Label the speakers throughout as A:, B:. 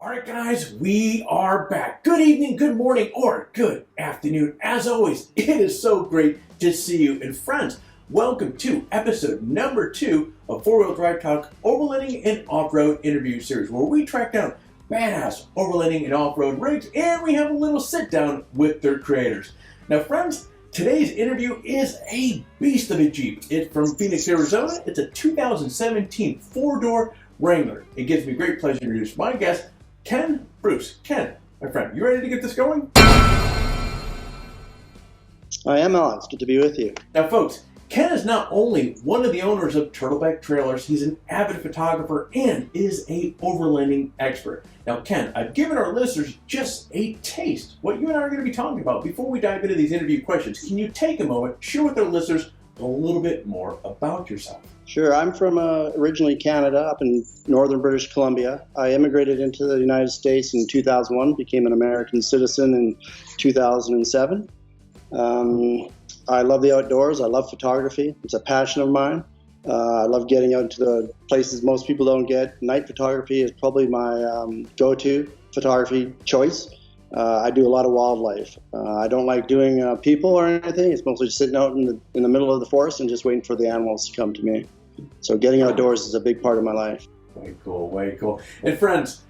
A: All right, guys, we are back. Good evening, good morning, or good afternoon. As always, it is so great to see you. And friends, welcome to episode number 2 of Four-Wheel Drive Talk Overlanding and Off-Road Interview Series, where we track down badass overlanding and off-road rigs, and we have a little sit-down with their creators. Now, friends, today's interview is a beast of a Jeep. It's from Phoenix, Arizona. It's a 2017 4-door Wrangler. It gives me great pleasure to introduce my guest, Ken Bruce. Ken, my friend, you ready to get this going?
B: I am, Alex. Good to be with you.
A: Now, folks, Ken is not only one of the owners of Turtleback Trailers, he's an avid photographer and is a overlanding expert. Now, Ken, I've given our listeners just a taste what you and I are going to be talking about. Before we dive into these interview questions, can you take a moment, share with our listeners a little bit more about yourself?
B: Sure. I'm from originally Canada, up in northern British Columbia. I immigrated into the United States in 2001, became an American citizen in 2007. I love the outdoors. I love photography. It's a passion of mine. I love getting out into the places most people don't get. Night photography is probably my go-to photography choice. I do a lot of wildlife. I don't like doing people or anything. It's mostly just sitting out in the middle of the forest and just waiting for the animals to come to me. So getting outdoors is a big part of my life.
A: Way cool, way cool. And friends,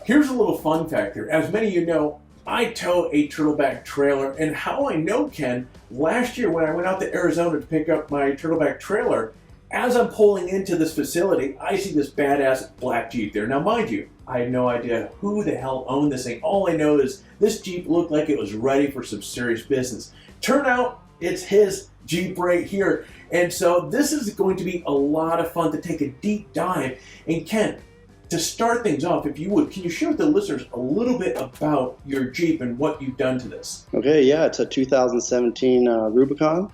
A: here's a little fun fact here. As many of you know, I tow a Turtleback trailer, and how I know Ken, last year when I went out to Arizona to pick up my Turtleback trailer, as I'm pulling into this facility, I see this badass black Jeep there. Now, mind you, I had no idea who the hell owned this thing. All I know is this Jeep looked like it was ready for some serious business. Turn out, it's his Jeep right here. And so this is going to be a lot of fun to take a deep dive. And Ken, to start things off, if you would, can you share with the listeners a little bit about your Jeep and what you've done to this?
B: Okay, yeah, it's a 2017 Rubicon.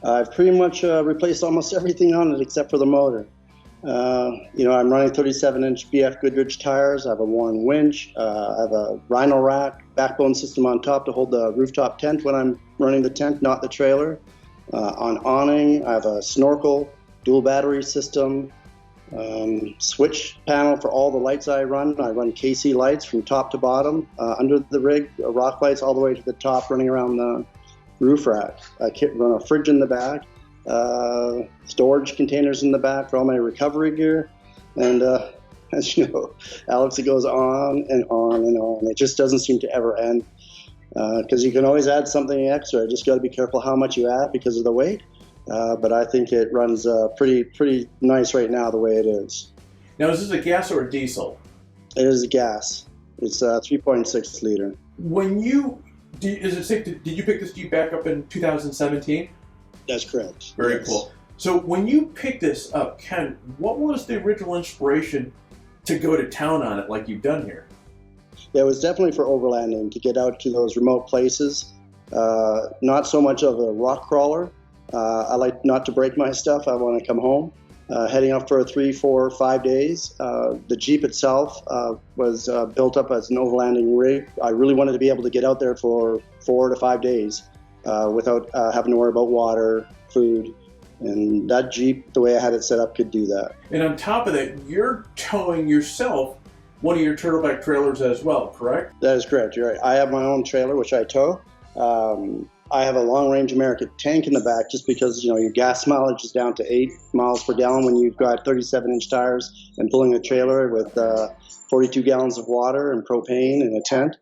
B: I've pretty much replaced almost everything on it except for the motor. I'm running 37-inch BF Goodrich tires. I have a worn winch. I have a Rhino rack, backbone system on top to hold the rooftop tent when I'm running the tent, not the trailer. On awning, I have a snorkel, dual battery system, switch panel for all the lights I run. I run KC lights from top to bottom, under the rig, rock lights all the way to the top, running around the roof rack. I run a fridge in the back, storage containers in the back for all my recovery gear. And as you know, Alex, it goes on and on and on. It just doesn't seem to ever end. Because you can always add something extra. Just got to be careful how much you add because of the weight. But I think it runs pretty nice right now the way it is.
A: Now, is this a gas or a diesel?
B: It is a gas. It's a 3.6 liter.
A: When you is it safe to, did you pick this Jeep back up in 2017?
B: That's correct.
A: Very
B: yes.
A: cool. So when you picked this up, Ken, what was the original inspiration to go to town on it like you've done here?
B: Yeah, it was definitely for overlanding, to get out to those remote places. Not so much of a rock crawler. I like not to break my stuff. I want to come home. Heading up for 3, 4, 5 days. The Jeep itself was built up as an overlanding rig. I really wanted to be able to get out there for 4 to 5 days without having to worry about water, food. And that Jeep, the way I had it set up, could do that.
A: And on top of that, you're towing yourself one of your Turtleback trailers as well, correct?
B: That is correct. You're right. I have my own trailer, which I tow. I have a long-range American tank in the back just because, your gas mileage is down to 8 miles per gallon when you've got 37-inch tires and pulling a trailer with 42 gallons of water and propane and a tent.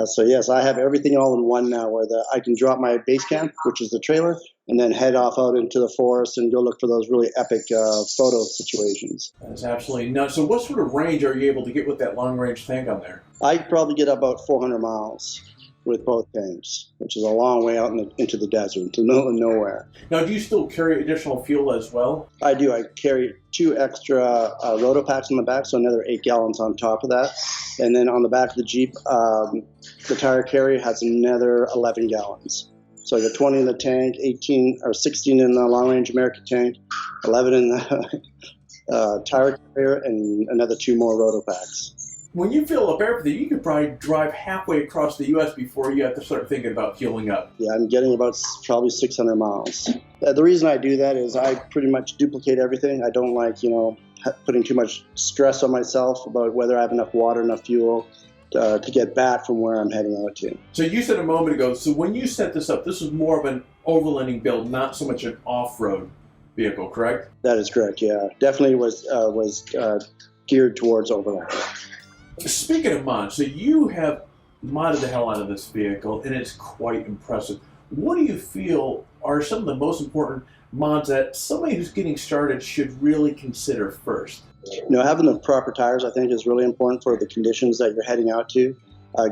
B: So, yes, I have everything all in one now where I can drop my base camp, which is the trailer, and then head off out into the forest and go look for those really epic photo situations.
A: That's absolutely nuts. So what sort of range are you able to get with that long-range tank on there?
B: I could probably get about 400 miles with both tanks, which is a long way out into the desert, into the middle of nowhere.
A: Now, do you still carry additional fuel as well?
B: I do. I carry 2 extra roto packs on the back, so another 8 gallons on top of that. And then on the back of the Jeep, the tire carrier has another 11 gallons. So I got 20 in the tank, 18 or 16 in the long-range American tank, 11 in the tire carrier, and another 2 more roto packs.
A: When you fill up everything, you could probably drive halfway across the U.S. before you have to start thinking about fueling up.
B: Yeah, I'm getting about probably 600 miles. The reason I do that is I pretty much duplicate everything. I don't like, putting too much stress on myself about whether I have enough water, enough fuel to get back from where I'm heading out to.
A: So you said a moment ago, so when you set this up, this was more of an overlanding build, not so much an off-road vehicle, correct?
B: That is correct, yeah. Definitely was geared towards overland.
A: Speaking of mods, so you have modded the hell out of this vehicle, and it's quite impressive. What do you feel are some of the most important mods that somebody who's getting started should really consider first?
B: You know, having the proper tires, I think, is really important for the conditions that you're heading out to.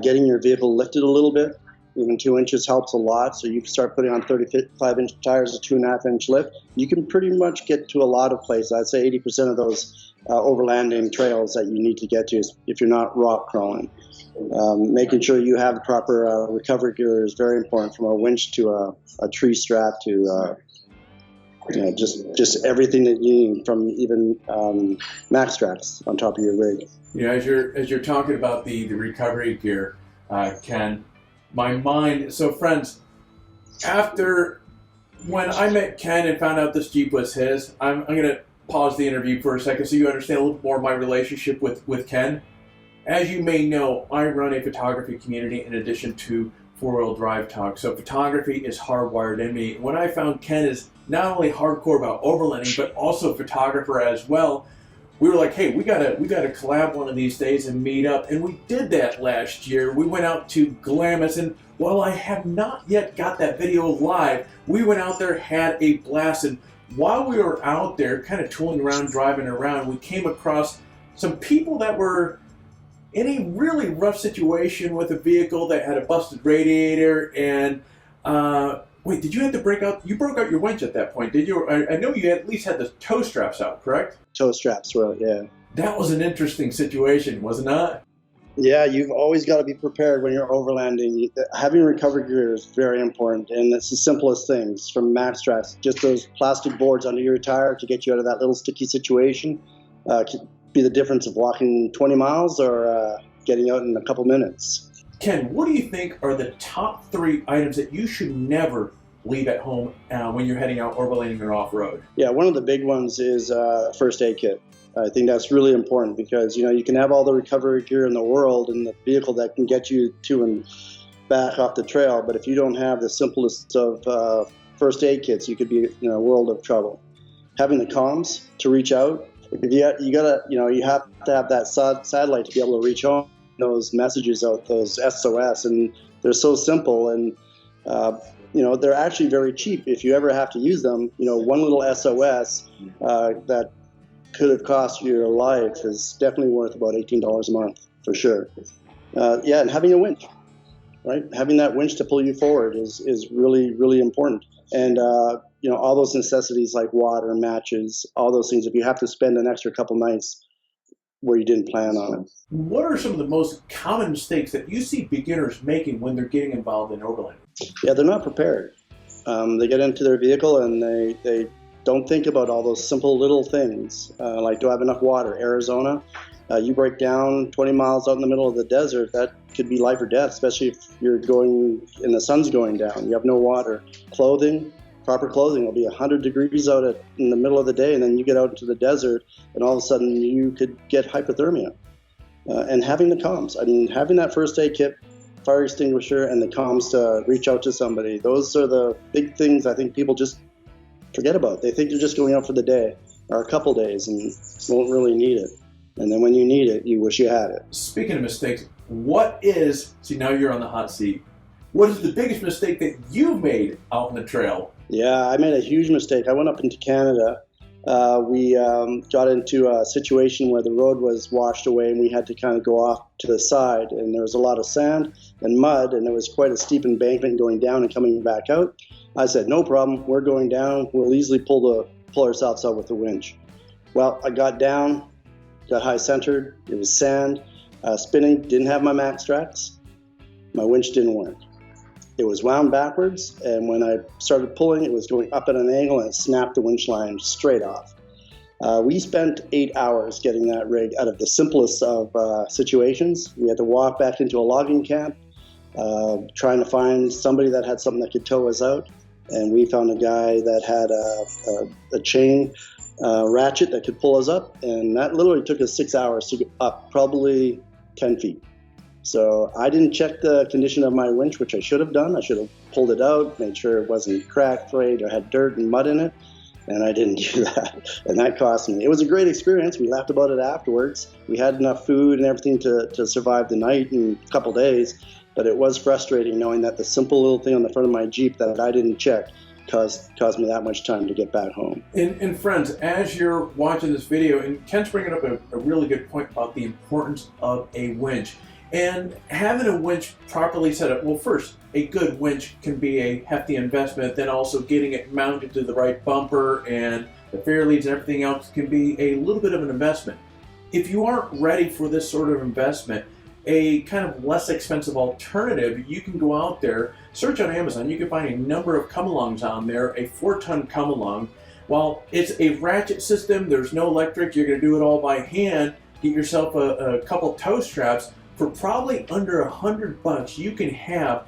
B: Getting your vehicle lifted a little bit, even 2 inches helps a lot. So you can start putting on 35-inch tires, a 2.5-inch lift. You can pretty much get to a lot of places. I'd say 80% of those overlanding trails that you need to get to is if you're not rock crawling. Making sure you have the proper recovery gear is very important, from a winch to a tree strap to just everything that you need, from even max straps on top of your rig.
A: You know, as you're talking about the recovery gear, Ken, my mind. So friends, after when I met Ken and found out this Jeep was his, I'm going to pause the interview for a second so you understand a little more of my relationship with Ken. As you may know, I run a photography community in addition to four-wheel drive talk. So photography is hardwired in me. When I found Ken is not only hardcore about overlanding, but also a photographer as well, we were like, hey, we gotta collab one of these days and meet up. And we did that last year. We went out to Glamis, and while I have not yet got that video live, we went out there, had a blast. And while we were out there kind of tooling around, driving around, we came across some people that were in a really rough situation with a vehicle that had a busted radiator. And wait, did you have to break out? You broke out your winch at that point, did you? I know you at least had the tow straps out, correct?
B: Toe straps, right, yeah.
A: That was an interesting situation, was it not?
B: Yeah, you've always got to be prepared when you're overlanding. Having recovery gear is very important, and it's the simplest things, from max straps, just those plastic boards under your tire to get you out of that little sticky situation. Could be the difference of walking 20 miles or getting out in a couple minutes.
A: Ken, what do you think are the top 3 items that you should never leave at home when you're heading out overlanding or off-road?
B: Yeah, one of the big ones is first aid kit. I think that's really important because, you know, you can have all the recovery gear in the world in the vehicle that can get you to and back off the trail, but if you don't have the simplest of first aid kits, you could be in a world of trouble. Having the comms to reach out, you have to have that satellite to be able to reach on those messages out, those SOS, and they're so simple, and they're actually very cheap. If you ever have to use them, one little SOS that could have cost you your life is definitely worth about $18 a month for sure. And having a winch, right? Having that winch to pull you forward is really, really important. And all those necessities like water, matches, all those things, if you have to spend an extra couple nights where you didn't plan on it.
A: What are some of the most common mistakes that you see beginners making when they're getting involved in overlanding?
B: Yeah, they're not prepared. They get into their vehicle and they don't think about all those simple little things, like, do I have enough water? Arizona, you break down 20 miles out in the middle of the desert, that could be life or death, especially if you're going and the sun's going down. You have no water. Clothing, proper clothing will be 100 degrees out in the middle of the day, and then you get out into the desert, and all of a sudden you could get hypothermia. And having the comms, having that first aid kit, fire extinguisher, and the comms to reach out to somebody, those are the big things I think people just forget about. They think they're just going out for the day or a couple days and won't really need it. And then when you need it, you wish you had it.
A: Speaking of mistakes, now you're on the hot seat. What is the biggest mistake that you've made out on the trail?
B: Yeah, I made a huge mistake. I went up into Canada. We got into a situation where the road was washed away and we had to kind of go off to the side. And there was a lot of sand and mud, and there was quite a steep embankment going down and coming back out. I said, no problem, we're going down. We'll easily pull ourselves out with the winch. Well, I got down, got high centered. It was sand, spinning, didn't have my max straps. My winch didn't work. It was wound backwards, and when I started pulling, it was going up at an angle, and it snapped the winch line straight off. We spent 8 hours getting that rig out of the simplest of situations. We had to walk back into a logging camp, trying to find somebody that had something that could tow us out. And we found a guy that had a chain ratchet that could pull us up, and that literally took us 6 hours to get up, probably 10 feet. So I didn't check the condition of my winch, which I should have done. I should have pulled it out, made sure it wasn't cracked, frayed, or had dirt and mud in it, and I didn't do that, and that cost me. It was a great experience. We laughed about it afterwards. We had enough food and everything to survive the night and a couple days, but it was frustrating knowing that the simple little thing on the front of my Jeep that I didn't check caused me that much time to get back home.
A: And friends, as you're watching this video, and Ken's bringing up a really good point about the importance of a winch. And having a winch properly set up, well, first, a good winch can be a hefty investment, then also getting it mounted to the right bumper and the fair leads and everything else can be a little bit of an investment. If you aren't ready for this sort of investment, a kind of less expensive alternative, you can go out there, search on Amazon, you can find a number of come-alongs on there, a 4-ton come-along. While it's a ratchet system, there's no electric, you're going to do it all by hand, get yourself a couple tow straps. For probably under $100, you can have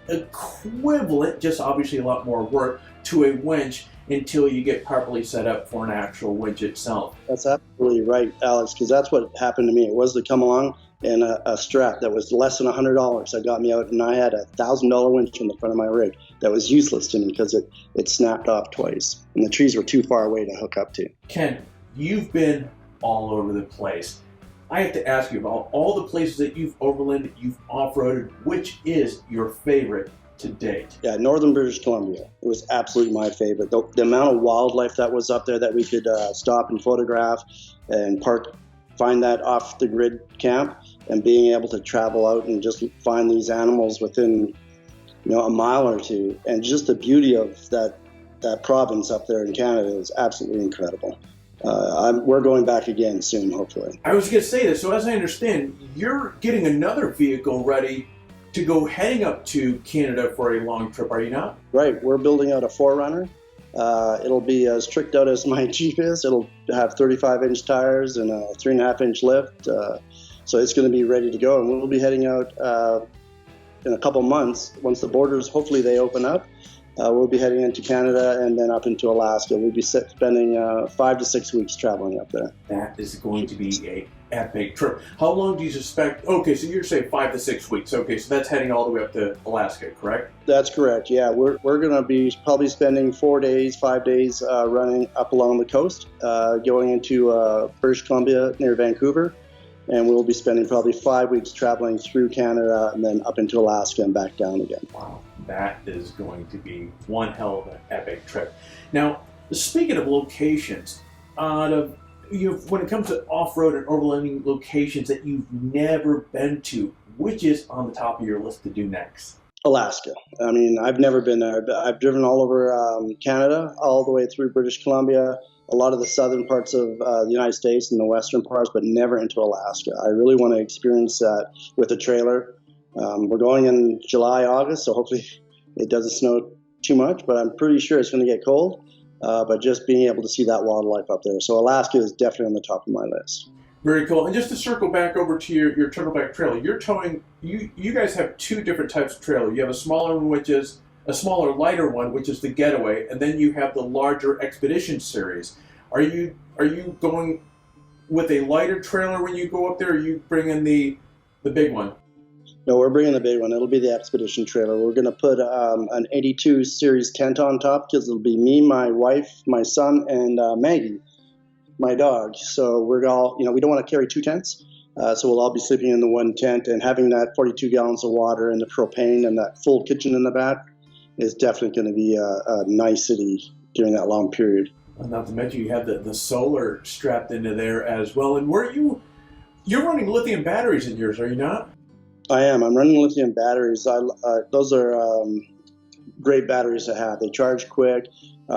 A: equivalent, just obviously a lot more work, to a winch until you get properly set up for an actual winch itself.
B: That's absolutely right, Alex, because that's what happened to me. It was the come along and a strap that was less than $100 that got me out, and I had a $1,000 winch in the front of my rig that was useless to me because it snapped off twice, and the trees were too far away to hook up to.
A: Ken, you've been all over the place. I have to ask you, about all the places that you've overlanded, you've off-roaded, which is your favorite to date?
B: Yeah, northern British Columbia. It was absolutely my favorite. The amount of wildlife that was up there that we could stop and photograph and find that off-the-grid camp, and being able to travel out and just find these animals within a mile or two. And just the beauty of that province up there in Canada is absolutely incredible. We're going back again soon, hopefully.
A: I was going to say this. So as I understand, you're getting another vehicle ready to go heading up to Canada for a long trip, are you not?
B: Right. We're building out a 4Runner. It'll be as tricked out as my Jeep is. It'll have 35-inch tires and a 3.5-inch lift. So it's going to be ready to go. And we'll be heading out in a couple months. Once the borders, hopefully they open up. We'll be heading into Canada and then up into Alaska. We'll be spending 5 to 6 weeks traveling up there.
A: That is going to be an epic trip. How long do you suspect? Okay, so you're saying 5 to 6 weeks. Okay, so that's heading all the way up to Alaska, correct?
B: That's correct, yeah. We're going to be probably spending 4 days, 5 days running up along the coast, going into British Columbia near Vancouver. And we'll be spending probably 5 weeks traveling through Canada and then up into Alaska and back down again.
A: Wow, that is going to be one hell of an epic trip. Now, speaking of locations, when it comes to off-road and overlanding locations that you've never been to, which is on the top of your list to do next?
B: Alaska. I mean, I've never been there, but I've driven all over Canada, all the way through British Columbia, a lot of the southern parts of the United States and the western parts, but never into Alaska. I really want to experience that with a trailer. We're going in July, August, so hopefully it doesn't snow too much, but I'm pretty sure it's going to get cold. But just being able to see that wildlife up there. So Alaska is definitely on the top of my list.
A: Very cool. And just to circle back over to your Turtleback trailer, you're towing, you guys have two different types of trailer. You have a smaller one, which is a smaller, lighter one, which is the Getaway, and then you have the larger Expedition series. Are you going with a lighter trailer when you go up there, or are you bringing the big one?
B: No, we're bringing the big one. It'll be the Expedition trailer. We're going to put an 82 series tent on top because it'll be me, my wife, my son, and Maggie, my dog. So we're all, we don't want to carry two tents. So we'll all be sleeping in the one tent, and having that 42 gallons of water and the propane and that full kitchen in the back is definitely going to be a nicety during that long period.
A: Well, not to mention you have the solar strapped into there as well. And you're running lithium batteries in yours, are you not?
B: I am. I'm running lithium batteries. Those are great batteries to have. They charge quick.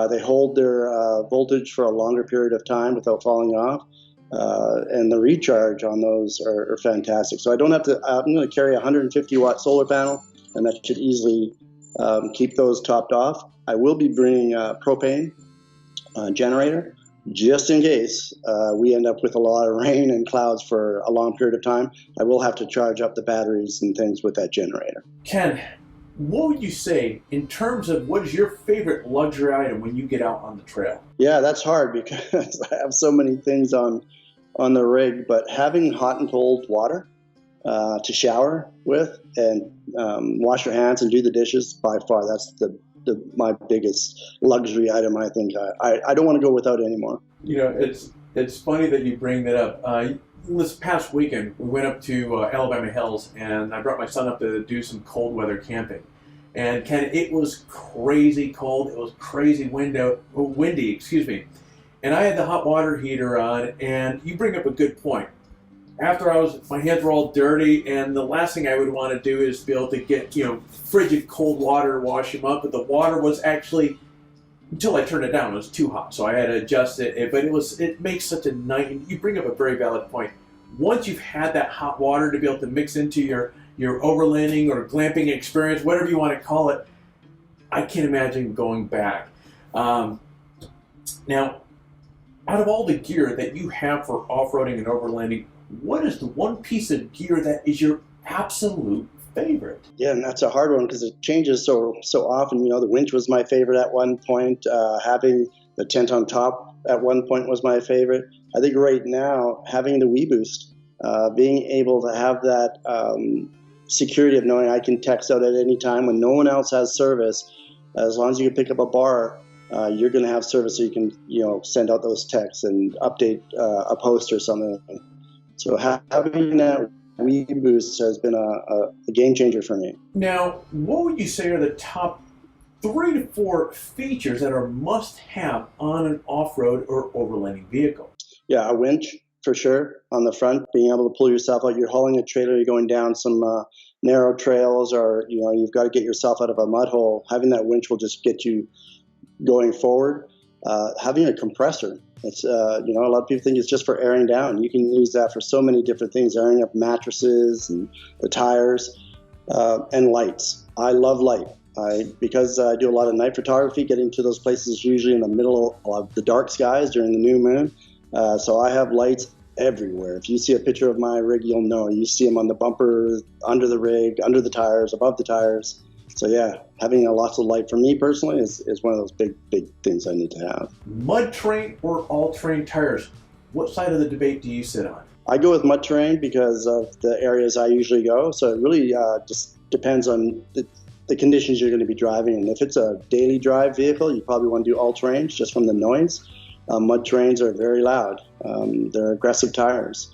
B: They hold their voltage for a longer period of time without falling off. And the recharge on those are fantastic. So I don't have to, I'm going to carry a 150 watt solar panel, and that should easily keep those topped off. I will be bringing a propane generator just in case we end up with a lot of rain and clouds for a long period of time. I will have to charge up the batteries and things with that generator.
A: Ken, what would you say in terms of what is your favorite luxury item when you get out on the trail?
B: Yeah, that's hard because I have so many things on the rig, but having hot and cold water to shower with and wash your hands and do the dishes, by far, that's my biggest luxury item. I think I don't want to go without anymore.
A: You know, it's funny that you bring that up. This past weekend, we went up to Alabama Hills, and I brought my son up to do some cold weather camping. And Ken, it was crazy cold. It was crazy windy, excuse me. And I had the hot water heater on, and you bring up a good point. After my hands were all dirty, and the last thing I would want to do is be able to get, frigid cold water to wash them up. But the water was actually, until I turned it down, it was too hot. So I had to adjust it. But it makes such a nice, you bring up a very valid point. Once you've had that hot water to be able to mix into your overlanding or glamping experience, whatever you want to call it, I can't imagine going back. Now, out of all the gear that you have for off-roading and overlanding, what is the one piece of gear that is your absolute favorite? Yeah,
B: and that's a hard one because it changes so often. The winch was my favorite at one point. Having the tent on top at one point was my favorite. I think right now, having the WeBoost, being able to have that security of knowing I can text out at any time when no one else has service, as long as you can pick up a bar, you're going to have service, so you can send out those texts and update a post or something. So having that WeBoost has been a game changer for me.
A: Now, what would you say are the top 3 to 4 features that are must-have on an off-road or overlanding vehicle?
B: Yeah, a winch for sure on the front, being able to pull yourself out. You're hauling a trailer, you're going down some narrow trails, or you've got to get yourself out of a mud hole. Having that winch will just get you going forward. Having a compressor. It's a lot of people think it's just for airing down. You can use that for so many different things, airing up mattresses and the tires, and lights. I love light. Because I do a lot of night photography, getting to those places usually in the middle of the dark skies during the new moon. So I have lights everywhere. If you see a picture of my rig, you'll know. You see them on the bumper, under the rig, under the tires, above the tires. So yeah, having lots of light for me personally is one of those big things I need to have.
A: Mud terrain or all-terrain tires? What side of the debate do you sit on?
B: I go with mud terrain because of the areas I usually go. So it really just depends on the conditions you're going to be driving. And if it's a daily drive vehicle, you probably want to do all-terrain just from the noise. Mud terrains are very loud. They're aggressive tires.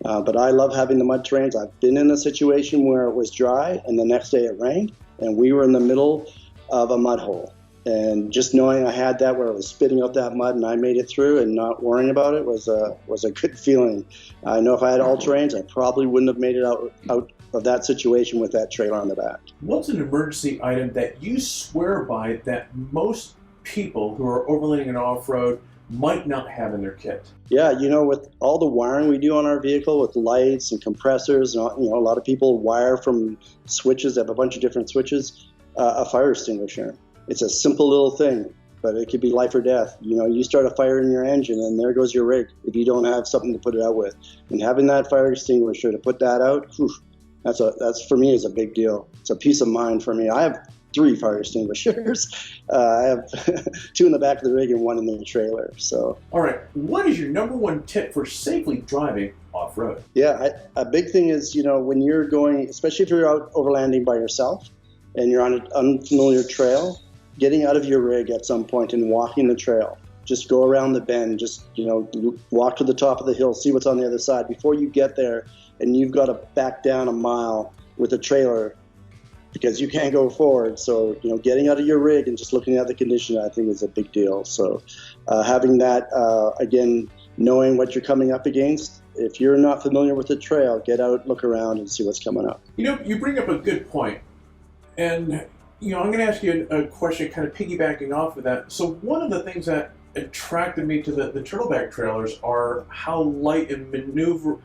B: But I love having the mud terrains. I've been in a situation where it was dry and the next day it rained, and we were in the middle of a mud hole. And just knowing I had that where it was spitting out that mud and I made it through and not worrying about it was a good feeling. I know if I had all terrains, I probably wouldn't have made it out of that situation with that trailer on the back.
A: What's an emergency item that you swear by that most people who are overlanding and off-road might not have in their kit?
B: Yeah, with all the wiring we do on our vehicle with lights and compressors, and a lot of people wire from switches. They have a bunch of different switches. A fire extinguisher. It's a simple little thing, but it could be life or death. You start a fire in your engine and there goes your rig if you don't have something to put it out with. And having that fire extinguisher to put that out, that's for me is a big deal. It's a peace of mind for me. I have 3 fire extinguishers. I have 2 in the back of the rig and 1 in the trailer. So.
A: All right, what is your number 1 tip for safely driving off-road?
B: Yeah, a big thing is, when you're going, especially if you're out overlanding by yourself and you're on an unfamiliar trail, getting out of your rig at some point and walking the trail. Just go around the bend, just, walk to the top of the hill, see what's on the other side before you get there, and you've got to back down a mile with a trailer because you can't go forward. So, getting out of your rig and just looking at the condition, I think is a big deal. So having that, again, knowing what you're coming up against. If you're not familiar with the trail, get out, look around, and see what's coming up.
A: You bring up a good point. And I'm going to ask you a question kind of piggybacking off of that. So one of the things that attracted me to the Turtleback trailers are how light and maneuver.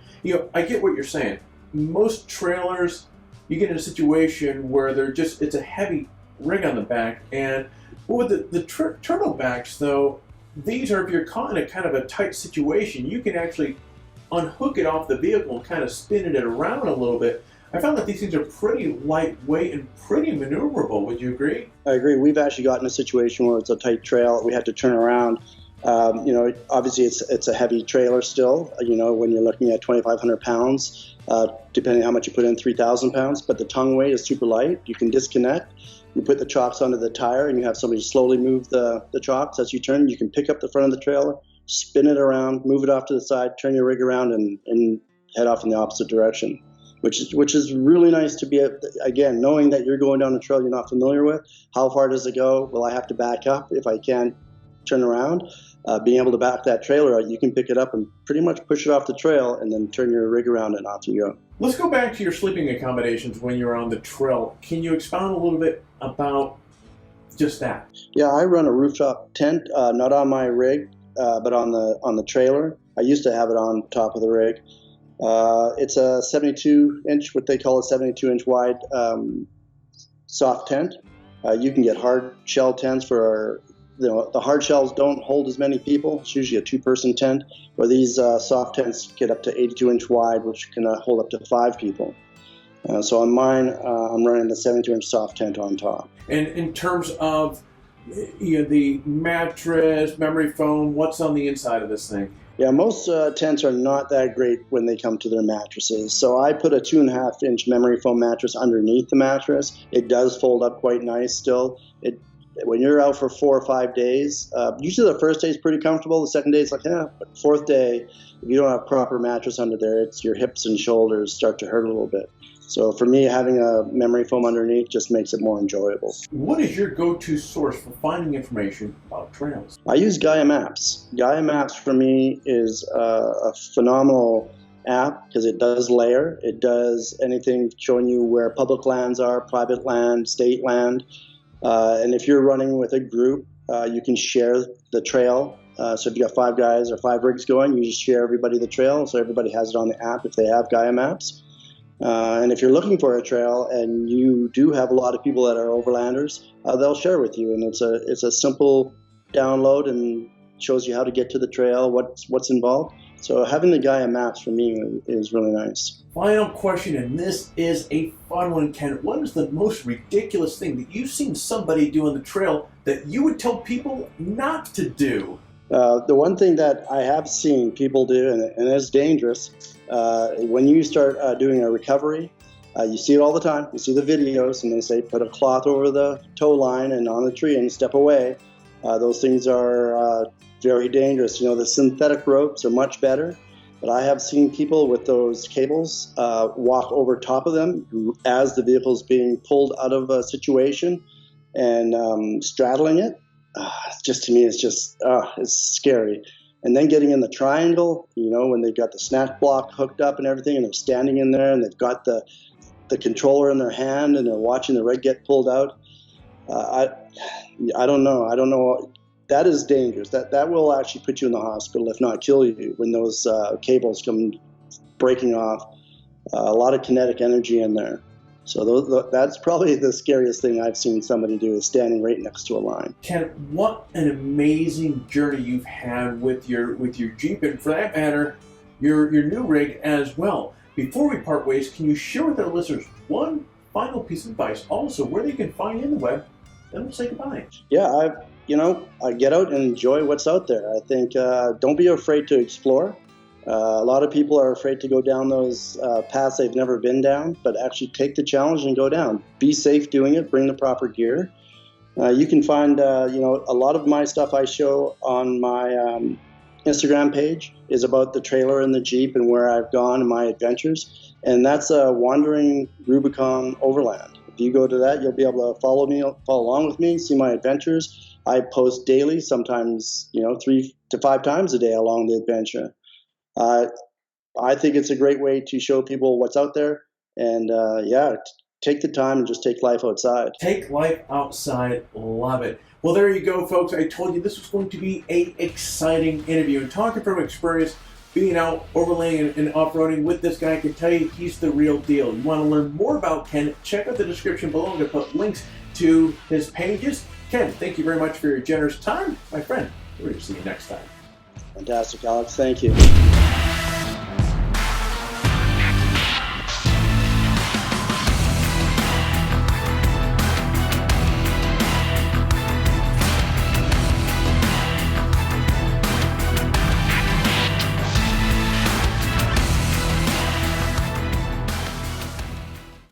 A: I get what you're saying. Most trailers, you get in a situation where it's a heavy rig on the back. And with the Turtlebacks, though, these are, if you're caught in a kind of a tight situation, you can actually unhook it off the vehicle and kind of spin it around a little bit. I found that these things are pretty lightweight and pretty maneuverable. Would you agree?
B: I agree. We've actually gotten a situation where it's a tight trail. We had to turn around. Obviously it's a heavy trailer still, when you're looking at 2,500 pounds, depending on how much you put in, 3,000 pounds, but the tongue weight is super light. You can disconnect. You put the chocks onto the tire and you have somebody slowly move the chocks as you turn. You can pick up the front of the trailer, spin it around, move it off to the side, turn your rig around and head off in the opposite direction, which is really nice to be, again, knowing that you're going down a trail you're not familiar with. How far does it go? Will I have to back up if I can't turn around? Being able to back that trailer out, you can pick it up and pretty much push it off the trail and then turn your rig around and off you go.
A: Let's go back to your sleeping accommodations when you're on the trail. Can you expound a little bit about just that?
B: Yeah, I run a rooftop tent, not on my rig, but on the trailer. I used to have it on top of the rig. It's a 72-inch, what they call a 72-inch wide soft tent. You can get hard shell tents for, the hard shells don't hold as many people. It's usually a 2-person tent, where these soft tents get up to 82-inch wide, which can hold up to 5 people. So on mine, I'm running the 72-inch soft tent on top.
A: And in terms of the mattress, memory foam, what's on the inside of this thing?
B: Yeah, most tents are not that great when they come to their mattresses. So I put a 2.5-inch memory foam mattress underneath the mattress. It does fold up quite nice still. When you're out for 4 or 5 days, usually the first day is pretty comfortable. The second day is like, but 4th day, if you don't have proper mattress under there, it's your hips and shoulders start to hurt a little bit. So for me, having a memory foam underneath just makes it more enjoyable.
A: What is your go-to source for finding information about trails?
B: I use Gaia Maps. Gaia Maps for me is a phenomenal app because it does layer. It does anything showing you where public lands are, private land, state land. And if you're running with a group, you can share the trail. So if you got 5 guys or 5 rigs going, you just share everybody the trail. So everybody has it on the app if they have Gaia Maps. And if you're looking for a trail and you do have a lot of people that are overlanders, they'll share with you. And it's a simple download and shows you how to get to the trail, what's involved. So having the Gaia Maps for me is really nice.
A: Final question, and this is a fun one, Ken. What is the most ridiculous thing that you've seen somebody do on the trail that you would tell people not to do?
B: The one thing that I have seen people do, and it's dangerous, when you start doing a recovery, you see it all the time. You see the videos, and they say put a cloth over the tow line and on the tree and step away. Those things are very dangerous. The synthetic ropes are much better, but I have seen people with those cables walk over top of them as the vehicle is being pulled out of a situation and straddling it. To me, it's scary. And then getting in the triangle, when they've got the snatch block hooked up and everything, and they're standing in there and they've got the controller in their hand and they're watching the rig get pulled out. I don't know. That is dangerous. That will actually put you in the hospital, if not kill you, when those cables come breaking off. A lot of kinetic energy in there. So that's probably the scariest thing I've seen somebody do, is standing right next to a line.
A: Ken, what an amazing journey you've had with your Jeep, and for that matter, your new rig as well. Before we part ways, can you share with our listeners one final piece of advice, also where they can find you on the web, then we'll say goodbye.
B: Yeah, I get out and enjoy what's out there. I think don't be afraid to explore. A lot of people are afraid to go down those paths they've never been down, but actually take the challenge and go down. Be safe doing it. Bring the proper gear. You can find, a lot of my stuff I show on my Instagram page is about the trailer and the Jeep and where I've gone and my adventures. And that's Wandering Rubicon Overland. If you go to that, you'll be able to follow along with me, see my adventures. I post daily, sometimes 3 to 5 times a day along the adventure. I think it's a great way to show people what's out there, and take the time and just take life outside.
A: Take life outside, love it. Well, there you go, folks. I told you this was going to be an exciting interview, and talking from experience, being out overlanding and off-roading with this guy, I can tell you he's the real deal. You want to learn more about Ken, check out the description below. I'm going to put links to his pages. Ken, thank you very much for your generous time, my friend. We're going to see you next time.
B: Fantastic, Alex. Thank you.